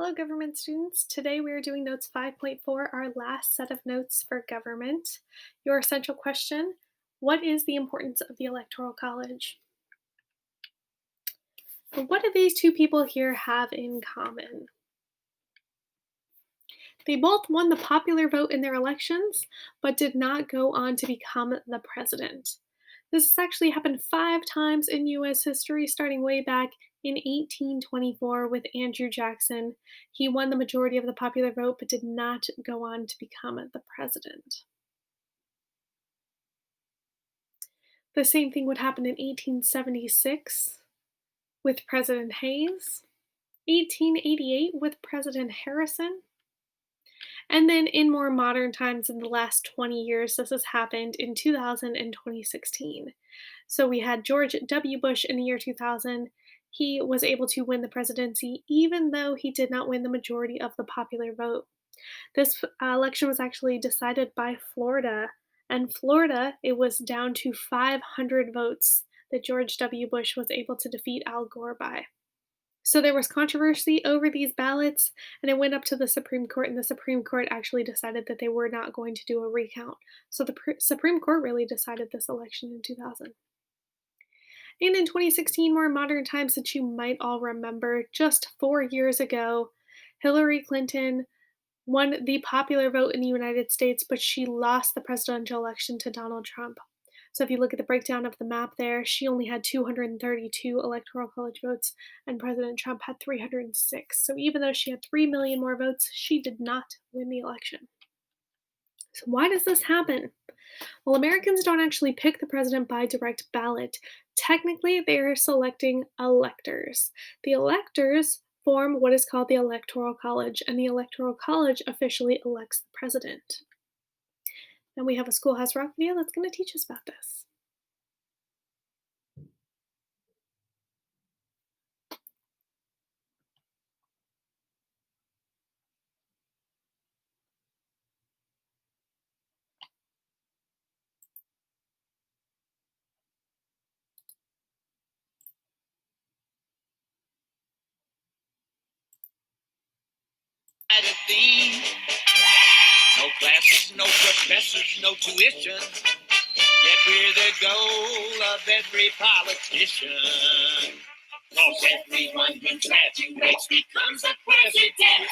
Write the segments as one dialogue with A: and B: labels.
A: Hello, government students. Today we are doing notes 5.4, our last set of notes for government. Your essential question: what is the importance of the Electoral College? What do these two people here have in common? They both won the popular vote in their elections, but did not go on to become the president. This has actually happened 5 times in US history, starting way back in 1824 with Andrew Jackson. He won the majority of the popular vote, but did not go on to become the president. The same thing would happen in 1876 with President Hayes, 1888 with President Harrison, and then in more modern times in the last 20 years, this has happened in 2000 and 2016. So we had George W. Bush in the year 2000. He was able to win the presidency even though he did not win the majority of the popular vote. This election was actually decided by Florida. And Florida, it was down to 500 votes that George W. Bush was able to defeat Al Gore by. So there was controversy over these ballots, and it went up to the Supreme Court, and the Supreme Court actually decided that they were not going to do a recount. So the Supreme Court really decided this election in 2000. And in 2016, more modern times that you might all remember, just 4 years ago, Hillary Clinton won the popular vote in the United States, but she lost the presidential election to Donald Trump. So if you look at the breakdown of the map there, she only had 232 electoral college votes, and President Trump had 306. So even though she had 3 million more votes, she did not win the election. So why does this happen? Well, Americans don't actually pick the president by direct ballot. Technically, they are selecting electors. The electors form what is called the Electoral College, and the Electoral College officially elects the president. And we have a Schoolhouse Rock video that's going to teach us about this.
B: A theme. No classes, no professors, no tuition. Yet we're the goal of every politician. Cause everyone who graduates becomes a president.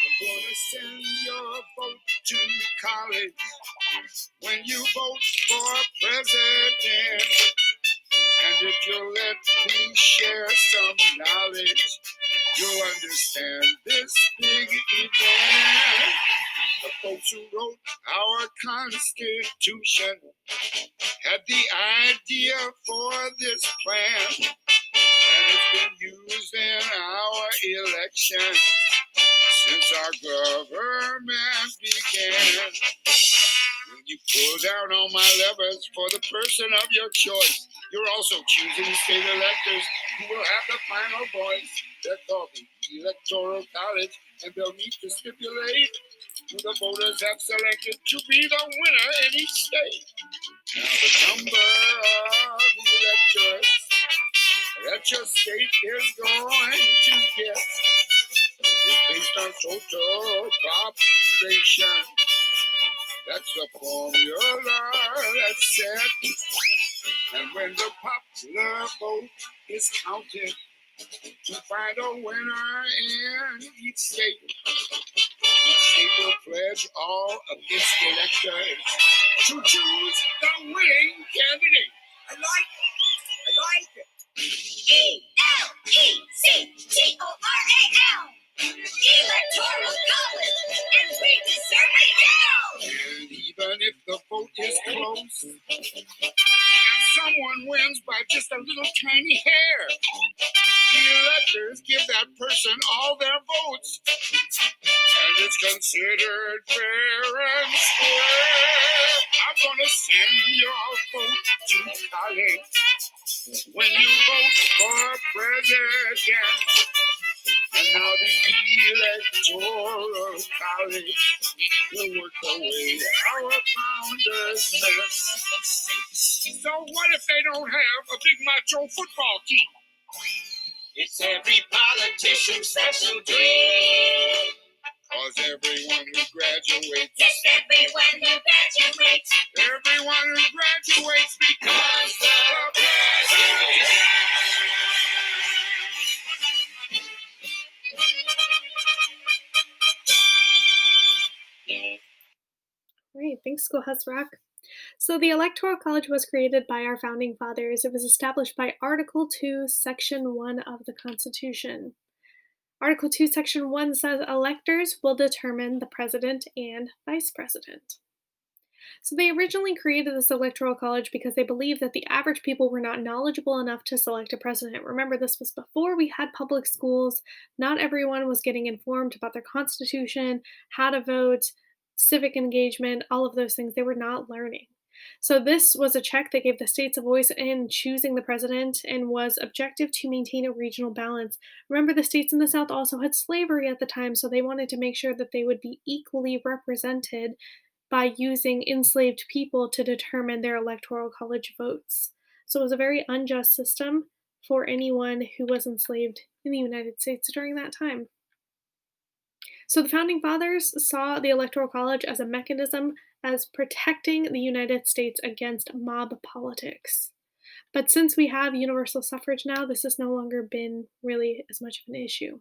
B: I'm gonna send your vote to college when you vote for president. And if you'll let me share some knowledge, you'll understand this big event. The folks who wrote our Constitution had the idea for this plan, and it's been used in our election since our government began. When you pull down on my levers for the person of your choice, you're also choosing state electors who will have the final voice. They're called the Electoral College, and they'll need to stipulate who the voters have selected to be the winner in each state. Now, the number of electors that your state is going to get is based on total population. That's the formula that's set. And when the popular vote is counted to find a winner in each state, each state will pledge all of its electors to choose the winning candidate. I like it. Electoral. Electoral College, and we deserve it now. And even if the vote is close, and someone wins by just a little tiny hair, the electors give that person all their votes, and it's considered fair and square. I'm gonna send your vote to college when you vote for president. And now the Electoral College will work away our founders meant. So what if they don't have a big macho football team? It's every politician's special dream. Cause everyone who graduates, yes, everyone who graduates, everyone who graduates becomes the president.
A: Great, thanks, Schoolhouse Rock. So, the Electoral College was created by our founding fathers. It was established by Article 2, Section 1 of the Constitution. Article 2, Section 1 says electors will determine the president and vice president. So they originally created this electoral college because they believed that the average people were not knowledgeable enough to select a president. Remember, this was before we had public schools. Not everyone was getting informed about their constitution, how to vote, civic engagement, all of those things. They were not learning. So this was a check that gave the states a voice in choosing the president and was objective to maintain a regional balance. Remember, the states in the South also had slavery at the time, so they wanted to make sure that they would be equally represented by using enslaved people to determine their electoral college votes. So it was a very unjust system for anyone who was enslaved in the United States during that time. So the founding fathers saw the electoral college as a mechanism as protecting the United States against mob politics. But since we have universal suffrage now, this has no longer been really as much of an issue.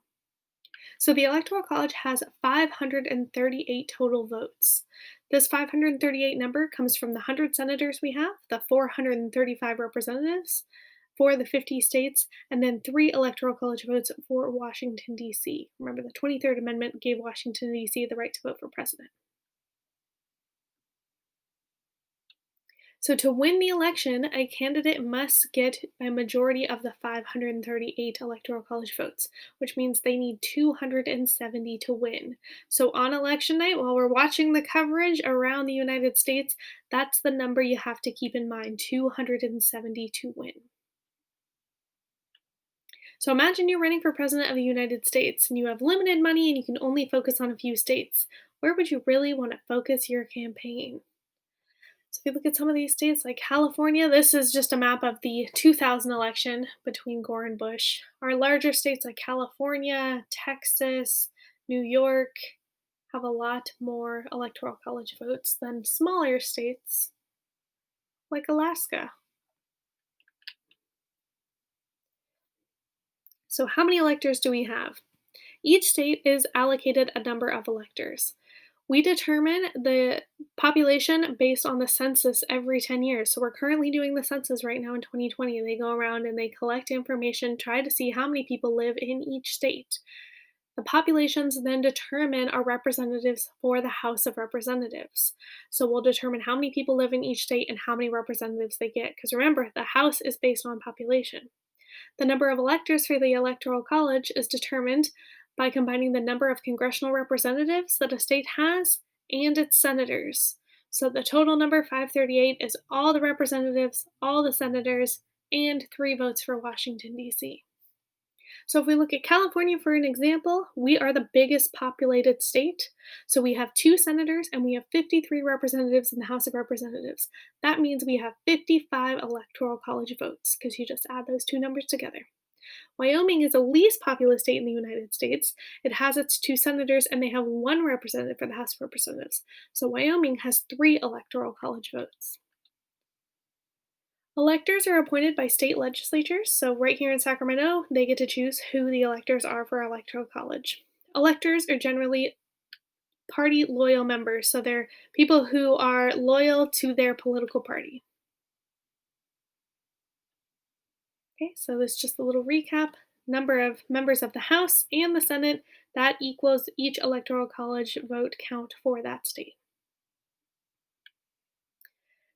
A: So the Electoral College has 538 total votes. This 538 number comes from the 100 senators we have, the 435 representatives for the 50 states, and then 3 Electoral College votes for Washington, D.C. Remember, the 23rd Amendment gave Washington, D.C. the right to vote for president. So, to win the election, a candidate must get a majority of the 538 Electoral College votes, which means they need 270 to win. So, on election night, while we're watching the coverage around the United States, that's the number you have to keep in mind, 270 to win. So, imagine you're running for president of the United States and you have limited money and you can only focus on a few states. Where would you really want to focus your campaign? So if you look at some of these states like California, this is just a map of the 2000 election between Gore and Bush. Our larger states like California, Texas, New York have a lot more electoral college votes than smaller states like Alaska. So how many electors do we have? Each state is allocated a number of electors. We determine the population based on the census every 10 years. So we're currently doing the census right now in 2020. They go around and they collect information, try to see how many people live in each state. The populations then determine our representatives for the House of Representatives. So we'll determine how many people live in each state and how many representatives they get. Because remember, the House is based on population. The number of electors for the Electoral College is determined by combining the number of congressional representatives that a state has and its senators. So the total number, 538, is all the representatives, all the senators, and 3 votes for Washington, D.C. So if we look at California for an example, we are the biggest populated state. So we have 2 senators and we have 53 representatives in the House of Representatives. That means we have 55 electoral college votes because you just add those 2 numbers together. Wyoming is the least populous state in the United States. It has its 2 senators and they have 1 representative for the House of Representatives. So Wyoming has 3 electoral college votes. Electors are appointed by state legislatures, so right here in Sacramento, they get to choose who the electors are for our electoral college. Electors are generally party loyal members, so they're people who are loyal to their political party. Okay, so this is just a little recap. Number of members of the House and the Senate, that equals each electoral college vote count for that state.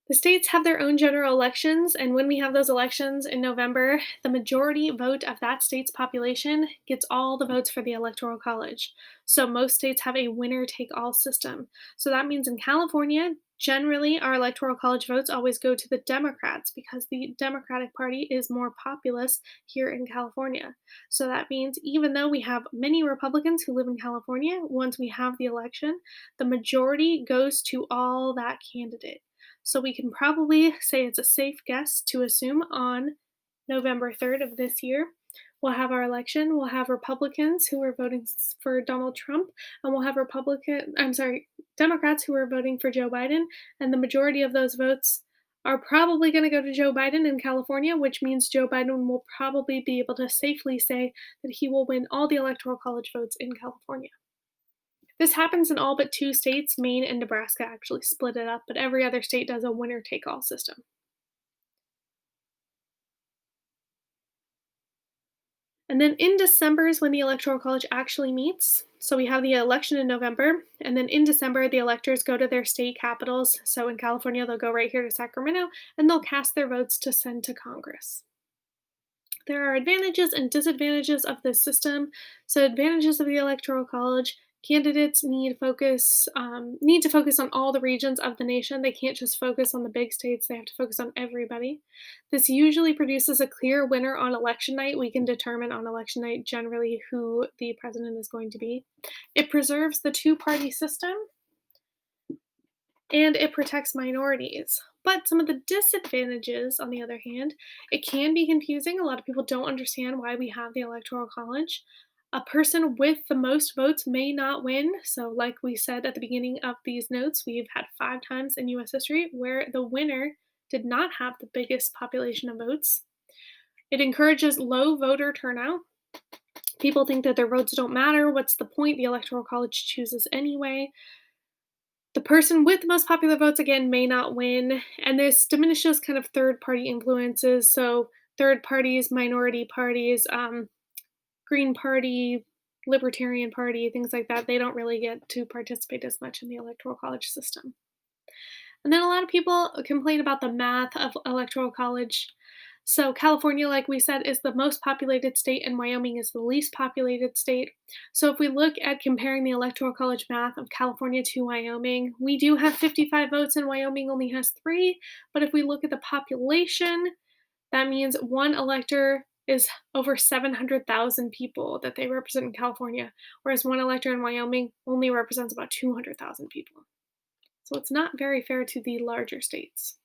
A: The states have their own general elections, and when we have those elections in November, the majority vote of that state's population gets all the votes for the Electoral College. So most states have a winner take all system. So that means in California, generally our Electoral College votes always go to the Democrats because the Democratic Party is more populous here in California. So that means even though we have many Republicans who live in California, once we have the election, the majority goes to all that candidate. So we can probably say it's a safe guess to assume on November 3rd of this year, we'll have our election, we'll have Republicans who are voting for Donald Trump, and we'll have Democrats who are voting for Joe Biden, and the majority of those votes are probably going to go to Joe Biden in California, which means Joe Biden will probably be able to safely say that he will win all the Electoral College votes in California. This happens in all but 2 states. Maine and Nebraska actually split it up, but every other state does a winner-take-all system. And then in December is when the Electoral College actually meets. So we have the election in November, and then in December, the electors go to their state capitals. So in California, they'll go right here to Sacramento, and they'll cast their votes to send to Congress. There are advantages and disadvantages of this system. So, advantages of the Electoral College: candidates need to focus on all the regions of the nation. They can't just focus on the big states; they have to focus on everybody. This usually produces a clear winner on election night. We can determine on election night generally who the president is going to be. It preserves the two-party system, and it protects minorities. But some of the disadvantages, on the other hand, it can be confusing. A lot of people don't understand why we have the Electoral College. A person with the most votes may not win. So, like we said at the beginning of these notes, we've had 5 times in US history where the winner did not have the biggest population of votes. It encourages low voter turnout. People think that their votes don't matter. What's the point? The Electoral College chooses anyway. The person with the most popular votes, again, may not win, and this diminishes kind of third-party influences, so third parties, minority parties, Green Party, Libertarian Party, things like that, they don't really get to participate as much in the Electoral College system. And then a lot of people complain about the math of Electoral College. So, California, like we said, is the most populated state, and Wyoming is the least populated state. So, if we look at comparing the Electoral College math of California to Wyoming, we do have 55 votes, and Wyoming only has 3. But if we look at the population, that means one elector is over 700,000 people that they represent in California, whereas one elector in Wyoming only represents about 200,000 people. So, it's not very fair to the larger states.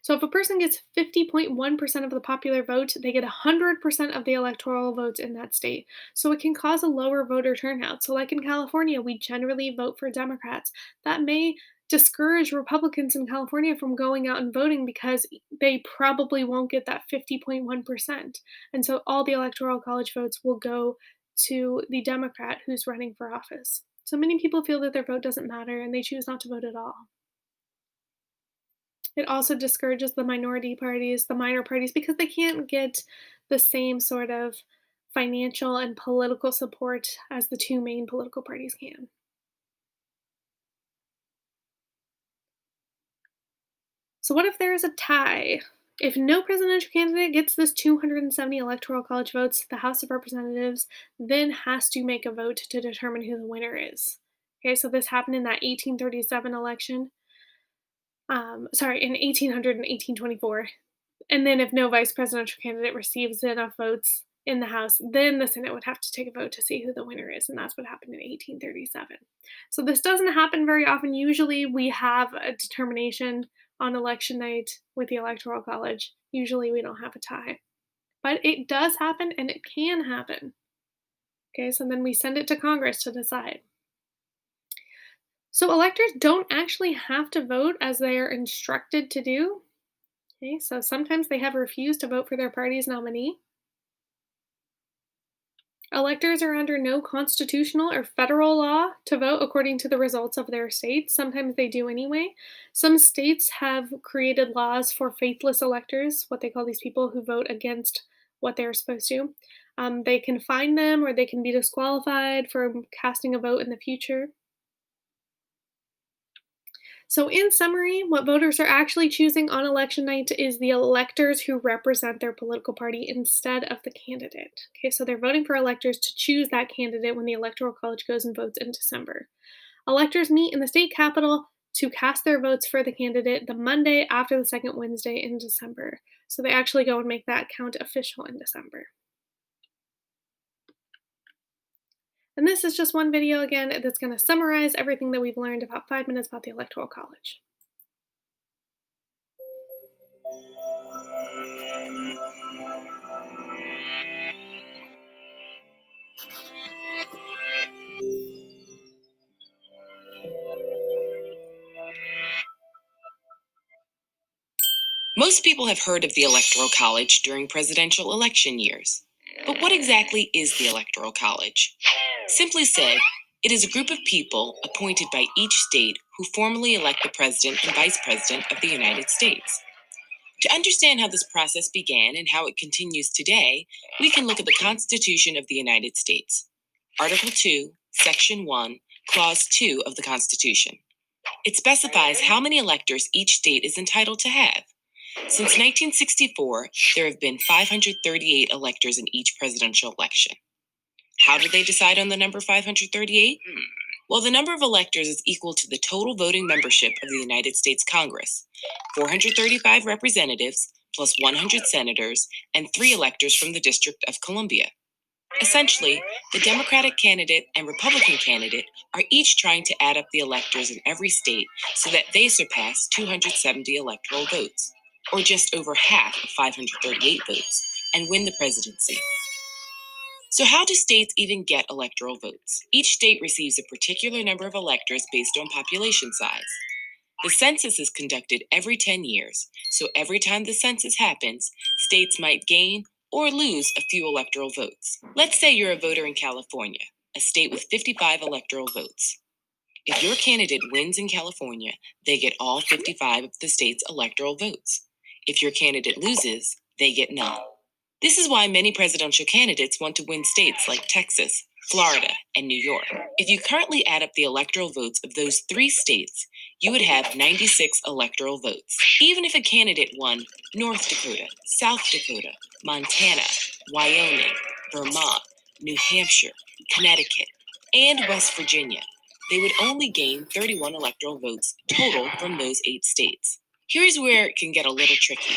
A: So if a person gets 50.1% of the popular vote, they get 100% of the electoral votes in that state. So it can cause a lower voter turnout. So, like in California, we generally vote for Democrats. That may discourage Republicans in California from going out and voting because they probably won't get that 50.1%. And so all the electoral college votes will go to the Democrat who's running for office. So many people feel that their vote doesn't matter and they choose not to vote at all. It also discourages the minority parties, the minor parties, because they can't get the same sort of financial and political support as the 2 main political parties can. So, what if there is a tie? If no presidential candidate gets this 270 electoral college votes, the House of Representatives then has to make a vote to determine who the winner is. Okay, so this happened in that 1837 election. In 1800 and 1824. And then if no vice presidential candidate receives enough votes in the House, then the Senate would have to take a vote to see who the winner is, and that's what happened in 1837. So this doesn't happen very often. Usually we have a determination on election night with the Electoral College. Usually we don't have a tie. But it does happen and it can happen. Okay, so then we send it to Congress to decide. So electors don't actually have to vote as they are instructed to do. Okay, so sometimes they have refused to vote for their party's nominee. Electors are under no constitutional or federal law to vote according to the results of their state. Sometimes they do anyway. Some states have created laws for faithless electors, what they call these people who vote against what they're supposed to. They can fine them or they can be disqualified from casting a vote in the future. So, in summary, what voters are actually choosing on election night is the electors who represent their political party instead of the candidate. Okay, so they're voting for electors to choose that candidate when the Electoral College goes and votes in December. Electors meet in the state capitol to cast their votes for the candidate the Monday after the second Wednesday in December. So they actually go and make that count official in December. And this is just one video again that's going to summarize everything that we've learned about 5 minutes about the Electoral College.
B: Most people have heard of the Electoral College during presidential election years. But what exactly is the Electoral College? Simply said, it is a group of people appointed by each state who formally elect the President and Vice President of the United States. To understand how this process began and how it continues today, we can look at the Constitution of the United States. Article 2, Section 1, Clause 2 of the Constitution. It specifies how many electors each state is entitled to have. Since 1964, there have been 538 electors in each presidential election. How did they decide on the number 538? Well, the number of electors is equal to the total voting membership of the United States Congress, 435 representatives plus 100 senators and 3 electors from the District of Columbia. Essentially, the Democratic candidate and Republican candidate are each trying to add up the electors in every state so that they surpass 270 electoral votes, or just over half of 538 votes, and win the presidency. So how do states even get electoral votes? Each state receives a particular number of electors based on population size. The census is conducted every 10 years, so every time the census happens, states might gain or lose a few electoral votes. Let's say you're a voter in California, a state with 55 electoral votes. If your candidate wins in California, they get all 55 of the state's electoral votes. If your candidate loses, they get none. This is why many presidential candidates want to win states like Texas, Florida, and New York. If you currently add up the electoral votes of those 3 states, you would have 96 electoral votes. Even if a candidate won North Dakota, South Dakota, Montana, Wyoming, Vermont, New Hampshire, Connecticut, and West Virginia, they would only gain 31 electoral votes total from those 8 states. Here's where it can get a little tricky.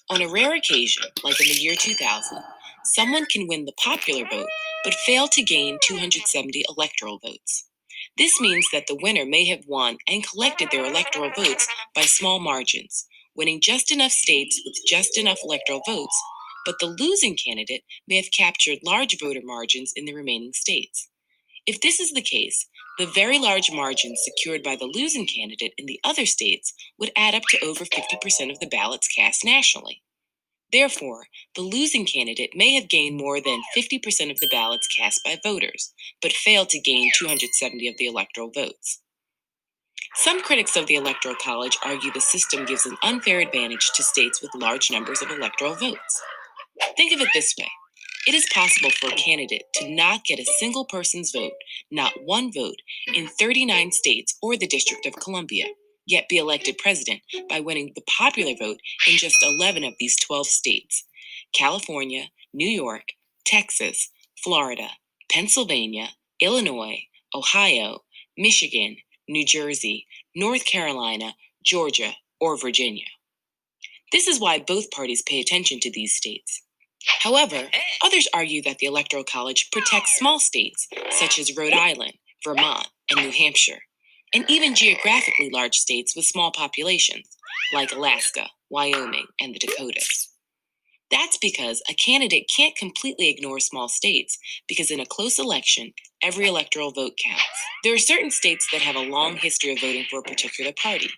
B: On a rare occasion, like in the year 2000, someone can win the popular vote but fail to gain 270 electoral votes. This means that the winner may have won and collected their electoral votes by small margins, winning just enough states with just enough electoral votes, but the losing candidate may have captured large voter margins in the remaining states. If this is the case, the very large margins secured by the losing candidate in the other states would add up to over 50% of the ballots cast nationally. Therefore, the losing candidate may have gained more than 50% of the ballots cast by voters, but failed to gain 270 of the electoral votes. Some critics of the Electoral College argue the system gives an unfair advantage to states with large numbers of electoral votes. Think of it this way. It is possible for a candidate to not get a single person's vote, not one vote, in 39 states or the District of Columbia, yet be elected president by winning the popular vote in just 11 of these 12 states: California, New York, Texas, Florida, Pennsylvania, Illinois, Ohio, Michigan, New Jersey, North Carolina, Georgia, or Virginia. This is why both parties pay attention to these states. However, others argue that the Electoral College protects small states such as Rhode Island, Vermont, and New Hampshire, and even geographically large states with small populations like Alaska, Wyoming, and the Dakotas. That's because a candidate can't completely ignore small states because in a close election, every electoral vote counts. There are certain states that have a long history of voting for a particular party.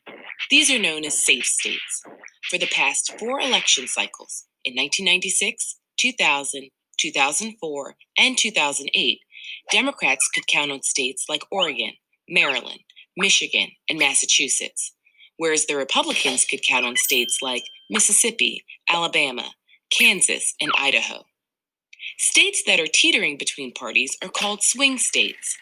B: These are known as safe states. For the past 4 election cycles, in 1996, 2000, 2004, and 2008, Democrats could count on states like Oregon, Maryland, Michigan, and Massachusetts, whereas the Republicans could count on states like Mississippi, Alabama, Kansas, and Idaho. States that are teetering between parties are called swing states.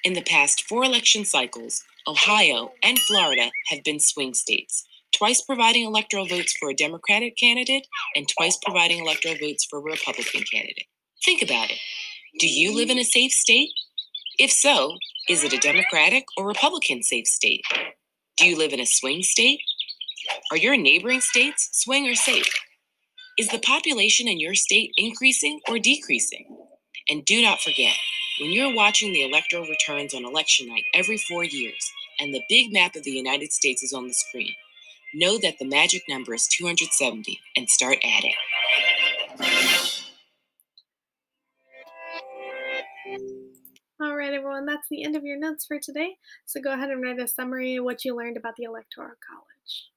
B: In the past 4 election cycles, Ohio and Florida have been swing states, twice providing electoral votes for a Democratic candidate and twice providing electoral votes for a Republican candidate. Think about it. Do you live in a safe state? If so, is it a Democratic or Republican safe state? Do you live in a swing state? Are your neighboring states swing or safe? Is the population in your state increasing or decreasing? And do not forget, when you're watching the electoral returns on election night every 4 years and the big map of the United States is on the screen, know that the magic number is 270 and start adding.
A: All right, everyone, that's the end of your notes for today. So go ahead and write a summary of what you learned about the Electoral College.